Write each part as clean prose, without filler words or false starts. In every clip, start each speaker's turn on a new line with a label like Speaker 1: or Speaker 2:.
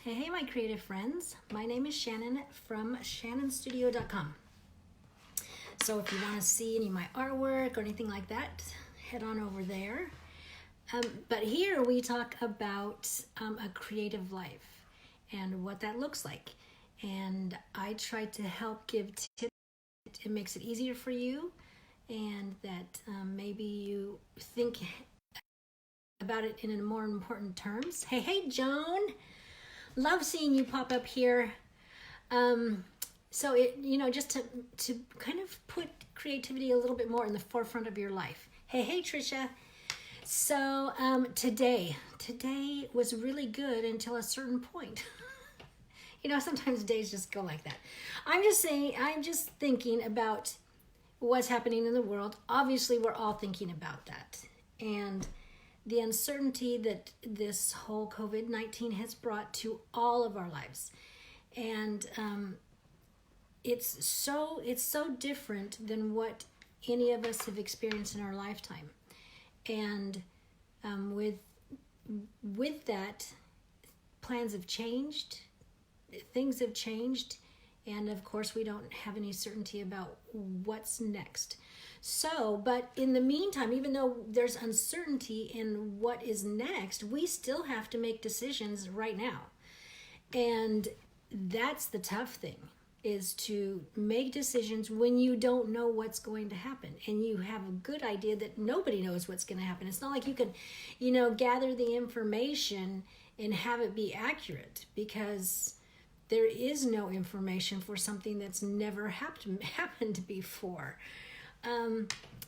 Speaker 1: Hey, my creative friends. My name is Shannon from shannonstudio.com. So if you want to see any of my artwork or anything like that, head on over there. But here we talk about a creative life and what that looks like. And I try to help give tips. It makes it easier for you, and that maybe you think about it in a more important terms. Hey, Joan. Love seeing you pop up here. So it, just to kind of put creativity a little bit more in the forefront of your life. Hey, Trisha. So today was really good until a certain point. Sometimes days just go like that. I'm just thinking about what's happening in the world. Obviously, we're all thinking about that. And the uncertainty that this whole COVID-19 has brought to all of our lives. And it's so different than what any of us have experienced in our lifetime. And with that, plans have changed, things have changed, and of course we don't have any certainty about what's next. So, but in the meantime, even though there's uncertainty in what is next, we still have to make decisions right now. And that's the tough thing, is to make decisions when you don't know what's going to happen. And you have a good idea that nobody knows what's going to happen. It's not like you can, gather the information and have it be accurate, because there is no information for something that's never happened before.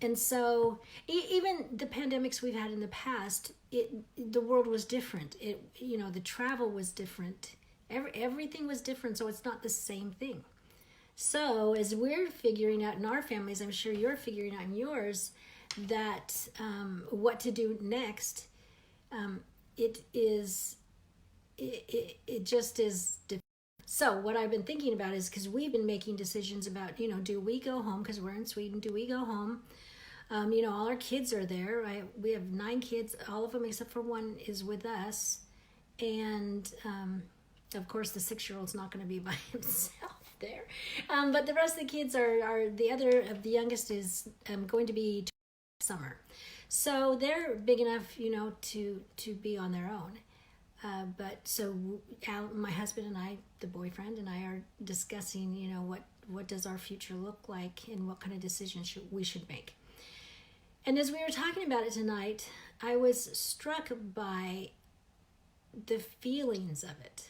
Speaker 1: And so even the pandemics we've had in the past, the world was different. The travel was different. Everything was different, so it's not the same thing. So as we're figuring out in our families, I'm sure you're figuring out in yours, that what to do next, it just is different. So what I've been thinking about is, because we've been making decisions about, do we go home, because we're in Sweden, do we go home? All our kids are there. We have 9 kids, all of them except for one is with us. And of course the 6-year-old's not going to be by himself there. But the rest of the kids are the youngest is going to be summer. So they're big enough, to be on their own. But so my husband and I, the boyfriend and I, are discussing, what does our future look like and what kind of decisions we should make. And as we were talking about it tonight, I was struck by the feelings of it.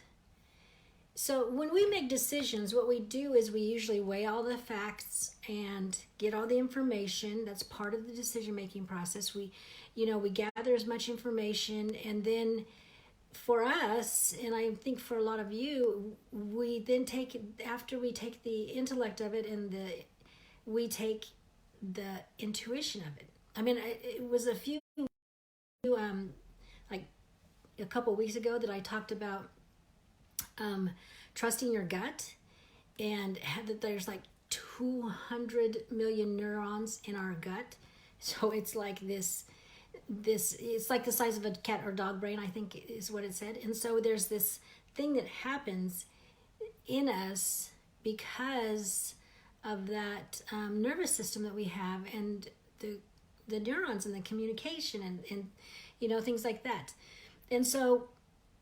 Speaker 1: So when we make decisions, what we do is we usually weigh all the facts and get all the information. That's part of the decision-making process. We gather as much information, and then for us, and I think for a lot of you, we then after we take the intellect of it, and we take the intuition of it. I mean, it was a few, like a couple weeks ago, that I talked about trusting your gut, and that there's like 200 million neurons in our gut. So it's like this it's like the size of a cat or dog brain, I think is what it said. And so there's this thing that happens in us because of that nervous system that we have, and the neurons and the communication and things like that. And so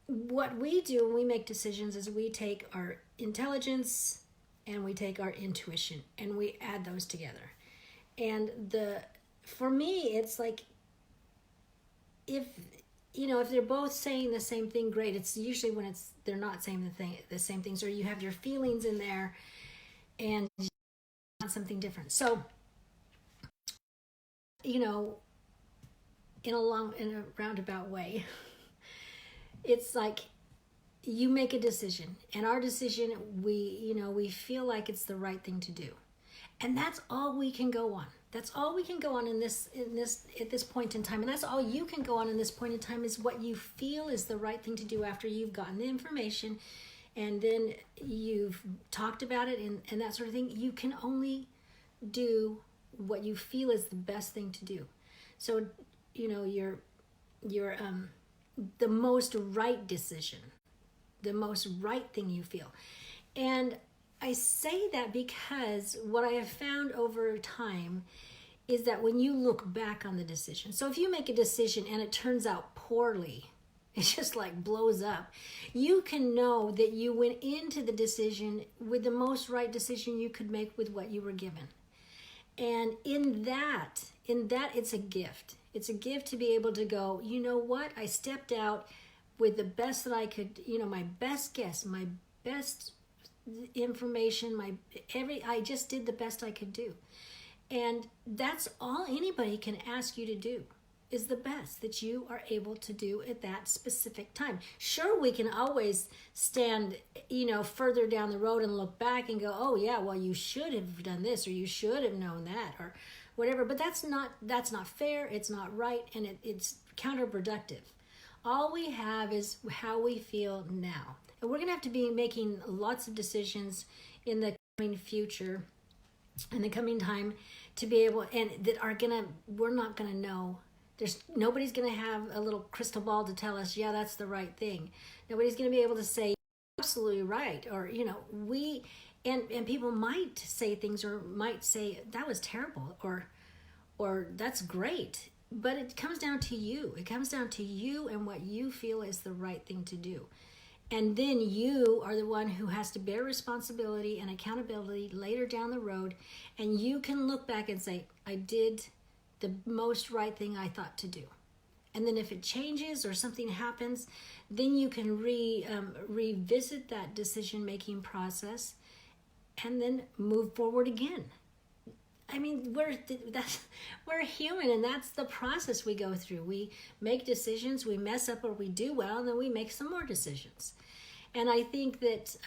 Speaker 1: what we do when we make decisions is we take our intelligence and we take our intuition and we add those together. And for me, it's like, if they're both saying the same thing, great. It's usually when they're not saying the same things, or you have your feelings in there and you want something different. So, in a roundabout way, it's like you make a decision, and our decision, we feel like it's the right thing to do. And that's all we can go on. That's all we can go on at this point in time. And that's all you can go on in this point in time, is what you feel is the right thing to do after you've gotten the information and then you've talked about it and that sort of thing. You can only do what you feel is the best thing to do. So, your the most right decision the most right thing you feel. And I say that because what I have found over time is that when you look back on the decision, so if you make a decision and it turns out poorly, it just like blows up, you can know that you went into the decision with the most right decision you could make with what you were given. And in that, it's a gift. It's a gift to be able to go, you know what? I stepped out with the best that I could, my best guess, my best information, I just did the best I could do. And that's all anybody can ask you to do, is the best that you are able to do at that specific time. Sure, we can always stand, further down the road and look back and go, oh yeah, well, you should have done this, or you should have known that, or whatever. But that's not fair. It's not right, and it's counterproductive. All we have is how we feel now. And we're going to have to be making lots of decisions in the coming future, in the coming time, to be able, and that are we're not going to know. Nobody's going to have a little crystal ball to tell us, yeah, that's the right thing. Nobody's going to be able to say, absolutely right. Or, and people might say things, or might say, that was terrible, or that's great. But it comes down to you. It comes down to you and what you feel is the right thing to do. And then you are the one who has to bear responsibility and accountability later down the road. And you can look back and say, I did the most right thing I thought to do. And then if it changes or something happens, then you can revisit that decision-making process and then move forward again. I mean, we're human, and that's the process we go through. We make decisions, we mess up or we do well, and then we make some more decisions. And I think that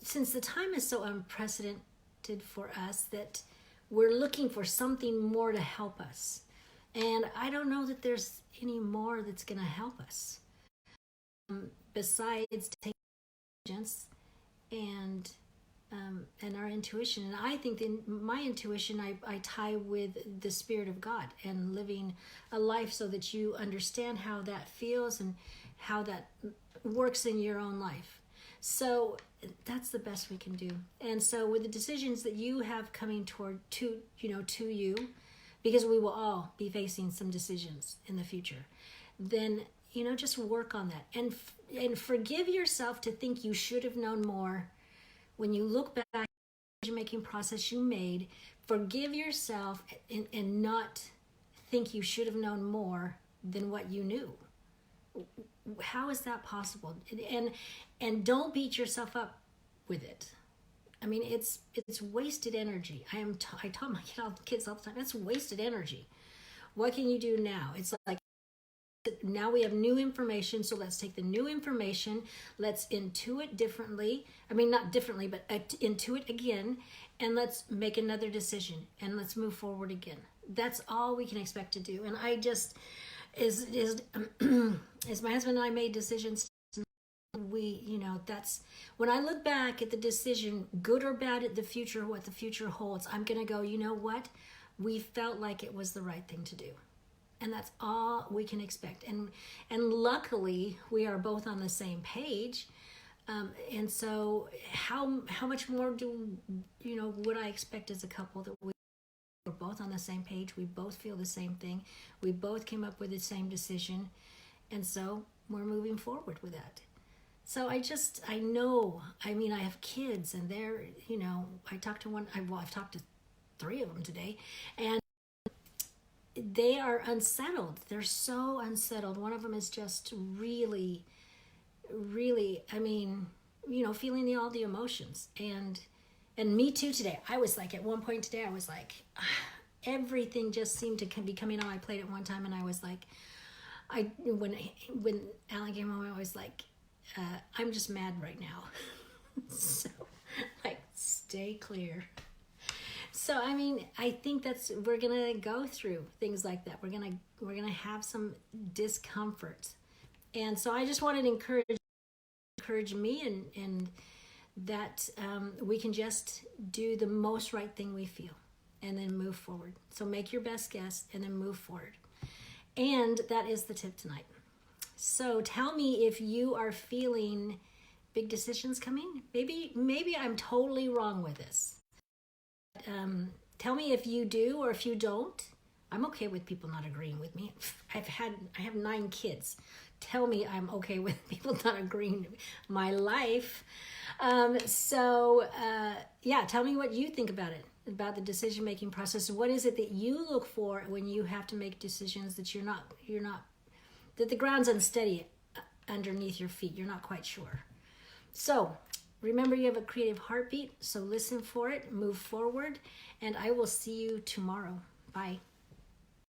Speaker 1: since the time is so unprecedented for us, that we're looking for something more to help us. And I don't know that there's any more that's going to help us besides taking intelligence and our intuition. And I think my intuition, I tie with the Spirit of God and living a life so that you understand how that feels and how that works in your own life. So that's the best we can do. And so with the decisions that you have coming to you, because we will all be facing some decisions in the future, then, just work on that and forgive yourself to think you should have known more. When you look back at the decision-making process you made, forgive yourself and not think you should have known more than what you knew. How is that possible? And don't beat yourself up with it. I mean, it's wasted energy. I tell my kids all the time, that's wasted energy. What can you do now? It's like, now we have new information, so let's take the new information, let's intuit differently. I mean, not differently, but intuit again, and let's make another decision, and let's move forward again. That's all we can expect to do. And I just, as my husband and I made decisions, that's, when I look back at the decision, good or bad at the future, what the future holds, I'm going to go, you know what? We felt like it was the right thing to do. And that's all we can expect. And luckily, we are both on the same page. And so how much more would I expect as a couple that we're both on the same page? We both feel the same thing. We both came up with the same decision. And so we're moving forward with that. So I have kids, and they're, I've talked to 3 of them today, and they are unsettled. They're so unsettled. One of them is just really, really, feeling all the emotions. And me too today. I was like, at one point today, I was like, everything just seemed to be coming on my plate at one time. And I was like, when Alan came home, I was like, I'm just mad right now. So, stay clear. So, I think we're going to go through things like that. We're going to have some discomfort. And so I just wanted to encourage me and that we can just do the most right thing we feel and then move forward. So make your best guess and then move forward. And that is the tip tonight. So tell me if you are feeling big decisions coming. Maybe I'm totally wrong with this. Tell me if you do or if you don't. I'm okay with people not agreeing with me. I have 9 kids. Tell me I'm okay with people not agreeing with my life. Yeah, tell me what you think about it, about the decision-making process. What is it that you look for when you have to make decisions that you're not, that the ground's unsteady underneath your feet? You're not quite sure. So remember, you have a creative heartbeat, so listen for it, move forward, and I will see you tomorrow. Bye.